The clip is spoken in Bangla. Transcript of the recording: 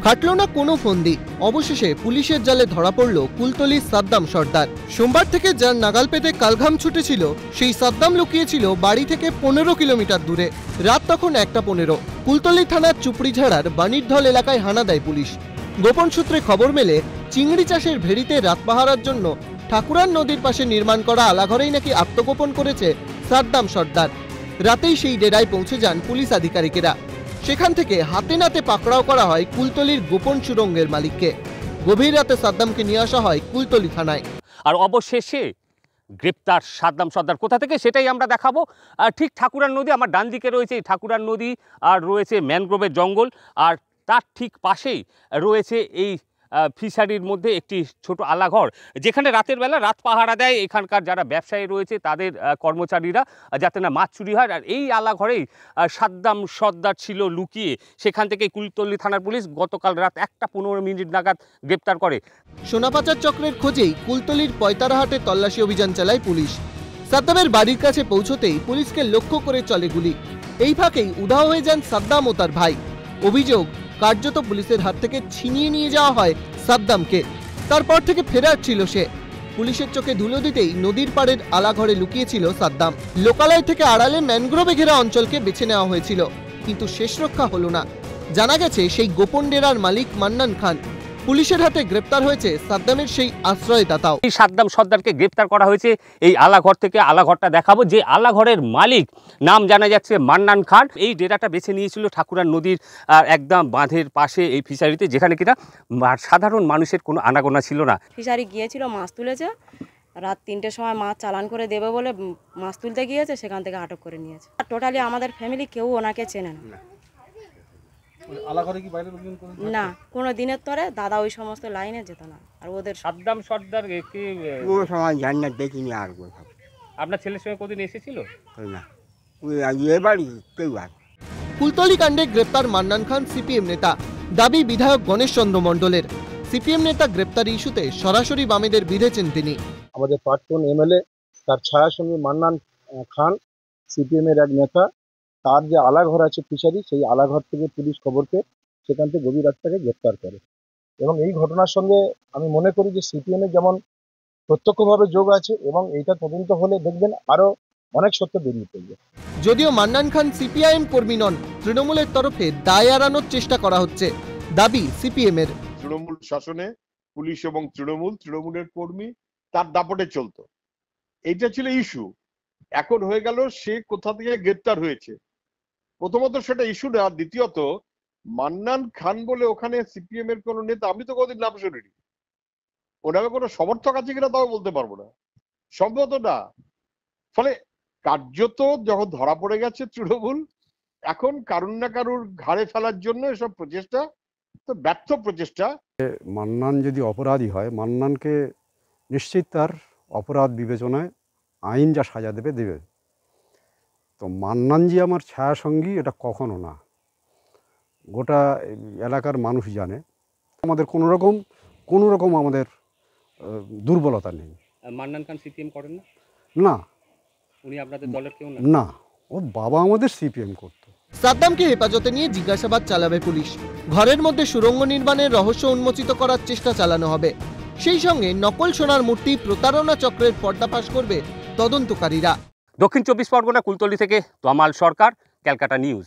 খাটল না কোনো ফন্দি। অবশেষে পুলিশের জালে ধরা পড়ল কুলতলির সাদ্দাম সর্দার। সোমবার থেকে যার নাগাল পেতে কালঘাম ছুটেছিল, সেই সাদ্দাম লুকিয়েছিল বাড়ি থেকে 15 কিলোমিটার দূরে। রাত তখন 1:15। কুলতলি থানার চুপড়িঝাড়ার বাণীরধল এলাকায় হানা দেয় পুলিশ। গোপন সূত্রে খবর মেলে চিংড়ি চাষের ভেড়িতে রাত পাহারার জন্য ঠাকুরান নদীর পাশে নির্মাণ করা আলাঘরেই নাকি আত্মগোপন করেছে সাদ্দাম সর্দার। রাতেই সেই ডেরায় পৌঁছে যান পুলিশ আধিকারিকেরা। সেখান থেকে হাতে নাতে পাকড়াও করা হয় কুলতলির গোপন সুড়ঙ্গের মালিককে। গভীর রাতে সাদ্দামকে নিয়ে আসা হয় কুলতলি থানায়। আর অবশেষে গ্রেপ্তার সাদ্দাম সর্দার কোথা থেকে সেটাই আমরা দেখাবো। ঠিক ঠাকুরান নদী, আমার ডান দিকে রয়েছে ঠাকুরান নদী, আর রয়েছে ম্যানগ্রোভের জঙ্গল, আর তার ঠিক পাশেই রয়েছে এই ফিশারির মধ্যে একটি ছোট আলাঘর, যেখানে রাতের বেলা রাত পাহারা দেয় এখানকার যারা ব্যবসায়ী রয়েছে তাদের কর্মচারীরা, যাতে না মাছ চুরি হয়। আর এই আলাঘরেই সাদ্দাম সর্দার ছিল লুকিয়ে। সেখান থেকে কুলতলি থানার পুলিশ গতকাল রাত 1:15 নাগাদ গ্রেপ্তার করে। সোনাপাচার চক্রের খোঁজেই কুলতলির পয়তারাহাটে তল্লাশি অভিযান চালায় পুলিশ। সাদ্দামের বাড়ির কাছে পৌঁছতেই পুলিশকে লক্ষ্য করে চলে গুলি। এই ফাঁকেই উধাও হয়ে যান সাদ্দাম ও তার ভাই। অভিযোগ, কার্যত পুলিশের হাত থেকে ছিনিয়ে নিয়ে যাওয়া হয় সাদ্দামকে। তারপর থেকে ফেরার ছিল সে। পুলিশের চোখে ধুলো দিতেই নদীর পাড়ের আলাঘরে লুকিয়েছিল সাদ্দাম। লোকালয় থেকে আড়ালে ম্যানগ্রোভে ঘেরা অঞ্চলকে বেছে নেওয়া হয়েছিল, কিন্তু শেষ রক্ষা হলো না। জানা গেছে সেই গোপন ডেরার মালিক মান্নান খান। পুলিশের হাতে গ্রেপ্তার হয়েছে সাদ্দামের সেই আশ্রয়দাতাও। এই সাদ্দাম সর্দারকে গ্রেপ্তার করা হয়েছে এই আলাঘর থেকে। আলাঘরটা দেখাবো, যে আলাঘরের মালিক নাম জানা যাচ্ছে মান্নান খান। এই ডেরাটা বেছে নিয়েছিল ঠাকুরান নদীর একদম বাঁধের পাশে এই ফিশারিতে, যেখানে কিনা সাধারণ মানুষের কোনো আনাগোনা ছিল না। ফিশারি গিয়েছিল, মাছ তুলেছে। রাত 3টের সময় মাছ চালান করে দেবে বলে মাছ তুলতে গিয়েছে, সেখান থেকে আটক করে নিয়েছে। টোটালি আমাদের ফ্যামিলি কেউ ওনাকে চেনে না। না, কোনো দিনের তরে দাদা ওই সমস্ত লাইনে যেত না। আর ওদের সাদ্দাম সর্দার সময় জান্নাত দেখিনি। আর কোথাও আপনার ছেলের সঙ্গে কোনদিন এসেছিল না, এবারই কেউ আর। কুলতলি কাণ্ডে গ্রেপ্তার মান্নান খান সিপিএম নেতা। দাবি বিধায়ক গণেশ চন্দ্র মণ্ডলের। সিপিএম নেতা গ্রেপ্তার ইস্যুতে সরাসরি বামেদের বিঁধেছেন তিনি। আমাদের প্রাক্তন এমএলএ, তার ছায়াসঙ্গী মান্নান খান, সিপিএম এর এক নেতা, তার যে আলাঘর আছে ফিশারি, সেই আলাঘর থেকে পুলিশ খবর পেয়ে সেখান থেকে গভীর রাত তাকে গ্রেপ্তার করে। এবং এই ঘটনার সঙ্গে আমি মনে করি যে সিপিএম এর যেমন প্রত্যক্ষভাবে যোগ আছে, এবং এইটা তদন্ত হলে দেখবেন আরো অনেক সত্য বেরিয়ে পড়বে। যদিও মান্নান খান সিপিআইএম কর্মী নন, তৃণমূলের তরফে দায় এড়ানোর চেষ্টা করা হচ্ছে, দাবি সিপিএম এর। তৃণমূল শাসনে পুলিশ এবং তৃণমূলের কর্মী তার দাপটে চলতো, এইটা ছিল ইস্যু। এখন হয়ে গেল সে কোথা থেকে গ্রেপ্তার হয়েছে। প্রথমত সেটা ইস্যু না, দ্বিতীয়ত মান্নান খান বলে ওখানে সিপিএম এর কোন নেতা আমি তো কোনদিন নাম শুনিনি। ওনাকে কোনো সমর্থক আছে কিনা তাও বলতে পারবো না, সম্ভবত না। ফলে কার্যত যখন ধরা পড়ে গেছে তৃণমূল, এখন কারুর না কারুর ঘাড়ে ফেলার জন্য এসব প্রচেষ্টা, তো ব্যর্থ প্রচেষ্টা। মান্নান যদি অপরাধী হয়, মান্নানকে নিশ্চিত তার অপরাধ বিবেচনায় আইন যা সাজা দেবে দেবে। তো মান্নান জি আমার ছায়াসঙ্গী এটা কখনো না, গোটা এলাকার মানুষ জানে। আমাদের কোনো রকম আমাদের দুর্বলতা নেই। মান্নান খান সিপিএম করেন না? না, উনি আপনাদের দলের কেউ না? না, ওর বাবা আমাদের সিপিএম করতো। সাদ্দামকে হেফাজতে নিয়ে জিজ্ঞাসাবাদ চালাবে পুলিশ। ঘরের মধ্যে সুড়ঙ্গ নির্মাণের রহস্য উন্মোচিত করার চেষ্টা চালানো হবে। সেই সঙ্গে নকল সোনার মূর্তি প্রতারণা চক্রের পর্দাফাশ করবে তদন্তকারীরা। দক্ষিণ 24 পরগনা কুলতলি থেকে তমাল সরকার, ক্যালকাটা নিউজ।